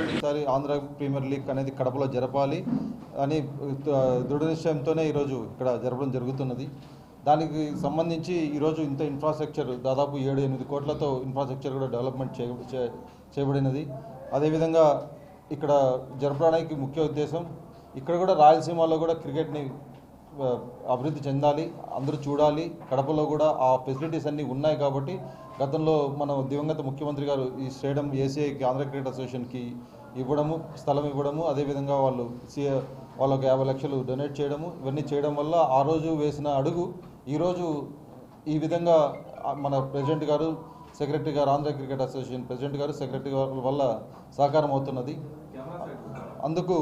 ఈసారి Andhra premier league అనేది కడపలో జరపాలి అని దృఢ నిశ్చయంతోనే ఈరోజు ఇక్కడ జరపడం జరుగుతున్నది. దానికి సంబంధించి ఈరోజు ఇంత ఇన్ఫ్రాస్ట్రక్చర్ దాదాపు 7-8 కోట్లతో ఇన్ఫ్రాస్ట్రక్చర్ కూడా డెవలప్మెంట్ చేయబడినది. అదేవిధంగా ఇక్కడ జరపడానికి ముఖ్య ఉద్దేశం ఇక్కడ కూడా రాయలసీమలో కూడా క్రికెట్ని అభివృద్ధి చెందాలి, అందరూ చూడాలి. కడపలో కూడా ఆ ఫెసిలిటీస్ అన్నీ ఉన్నాయి కాబట్టి గతంలో మన దివంగత ముఖ్యమంత్రి గారు ఈ స్టేడియం ఏసీఐకి ఆంధ్ర క్రికెట్ అసోసియేషన్కి ఇవ్వడము, స్థలం ఇవ్వడము, అదేవిధంగా వాళ్ళకు 50 లక్షలు డొనేట్ చేయడము, ఇవన్నీ చేయడం వల్ల ఆ రోజు వేసిన అడుగు ఈరోజు ఈ విధంగా మన ప్రెసిడెంట్ గారు, సెక్రటరీ గారు, ఆంధ్ర క్రికెట్ అసోసియేషన్ ప్రెసిడెంట్ గారు, సెక్రటరీ గారి వల్ల సాకారం అవుతున్నది. అందుకు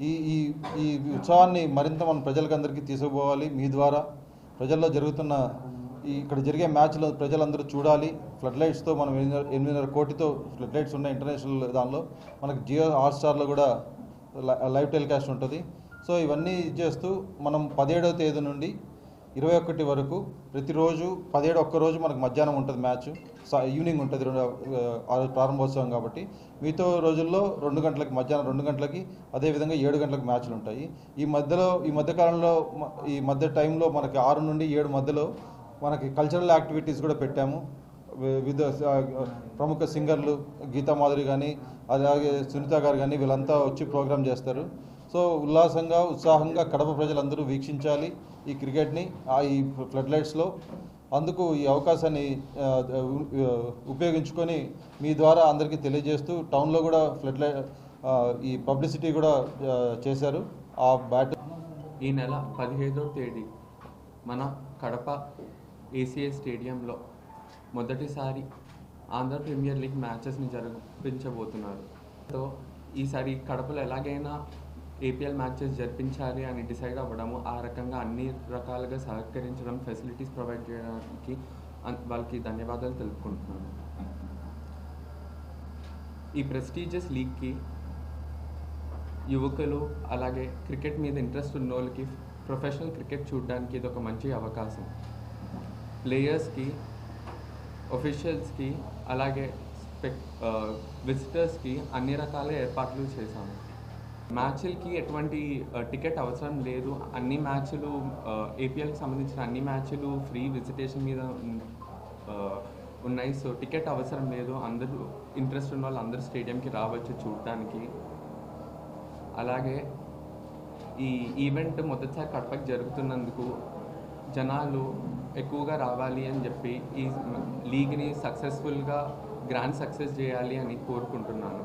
ఈ ఉత్సవాన్ని మరింత మన ప్రజలకందరికీ తీసుకుపోవాలి. మీ ద్వారా ప్రజల్లో జరుగుతున్న ఇక్కడ జరిగే మ్యాచ్లో ప్రజలందరూ చూడాలి. ఫ్లడ్ లైట్స్తో మనం 8.5 కోటితో ఫ్లడ్ లైట్స్ ఉన్నాయి ఇంటర్నేషనల్ దానిలో. మనకు జియో హాట్స్టార్లో కూడా లైవ్ టెలికాస్ట్ ఉంటుంది. సో ఇవన్నీ చేస్తూ మనం 17వ తేదీ నుండి 21 వరకు ప్రతిరోజు 17 ఒక్కరోజు మనకు మధ్యాహ్నం ఉంటుంది మ్యాచ్, ఈవినింగ్ ఉంటుంది ఆ రోజు ప్రారంభోత్సవం కాబట్టి. మిగతా రోజుల్లో 2 గంటలకి, మధ్యాహ్నం 2 గంటలకి, అదేవిధంగా 7 గంటలకు మ్యాచ్లు ఉంటాయి. ఈ మధ్యకాలంలో ఈ మధ్య టైంలో మనకి 6 నుండి 7 మధ్యలో మనకి కల్చరల్ యాక్టివిటీస్ కూడా పెట్టాము. వివిధ ప్రముఖ సింగర్లు గీతా మాధురి కానీ, అలాగే సునీత గారు కానీ వీళ్ళంతా వచ్చి ప్రోగ్రామ్ చేస్తారు. సో ఉల్లాసంగా, ఉత్సాహంగా కడప ప్రజలందరూ వీక్షించాలి ఈ క్రికెట్ని ఈ ఫ్లడ్ లైట్స్లో. అందుకు ఈ అవకాశాన్ని ఉపయోగించుకొని మీ ద్వారా అందరికీ తెలియజేస్తూ టౌన్లో కూడా ఫ్లడ్ లైట్ ఈ పబ్లిసిటీ కూడా చేశారు. ఆ బ్యాట్ ఈ నెల 15వ తేదీ మన కడప ఏసీఐ స్టేడియంలో మొదటిసారి ఆంధ్ర ప్రీమియర్ లీగ్ మ్యాచెస్ని జరిపించబోతున్నారు. సో ఈసారి కడపలో ఎలాగైనా ఏపీఎల్ మ్యాచెస్ జరిపించాలి అని డిసైడ్ అవ్వడము, ఆ రకంగా అన్ని రకాలుగా సహకరించడం, ఫెసిలిటీస్ ప్రొవైడ్ చేయడానికి వాళ్ళకి ధన్యవాదాలు తెలుపుకుంటున్నాను. ఈ ప్రెస్టీజియస్ లీగ్కి యువకులు, అలాగే క్రికెట్ మీద ఇంట్రెస్ట్ ఉన్న వాళ్ళకి ప్రొఫెషనల్ క్రికెట్ చూడడానికి ఇది ఒక మంచి అవకాశం. ప్లేయర్స్కి, ఒఫీషియల్స్కి, అలాగే విజిటర్స్కి అన్ని రకాల ఏర్పాట్లు చేశాము. మ్యాచ్లకి ఎటువంటి టికెట్ అవసరం లేదు. అన్ని మ్యాచ్లు ఏపీఎల్కి సంబంధించిన అన్ని మ్యాచ్లు ఫ్రీ విజిటేషన్ మీద ఉన్నాయి. సో టికెట్ అవసరం లేదు. అందరూ ఇంట్రెస్ట్ ఉన్న వాళ్ళు అందరూ స్టేడియంకి రావచ్చు చూడటానికి. అలాగే ఈ ఈవెంట్ మొదటిసారి కడపకి జరుగుతున్నందుకు జనాలు ఎక్కువగా రావాలి అని చెప్పి ఈ లీగ్ని సక్సెస్ఫుల్గా గ్రాండ్ సక్సెస్ చేయాలి అని కోరుకుంటున్నాను.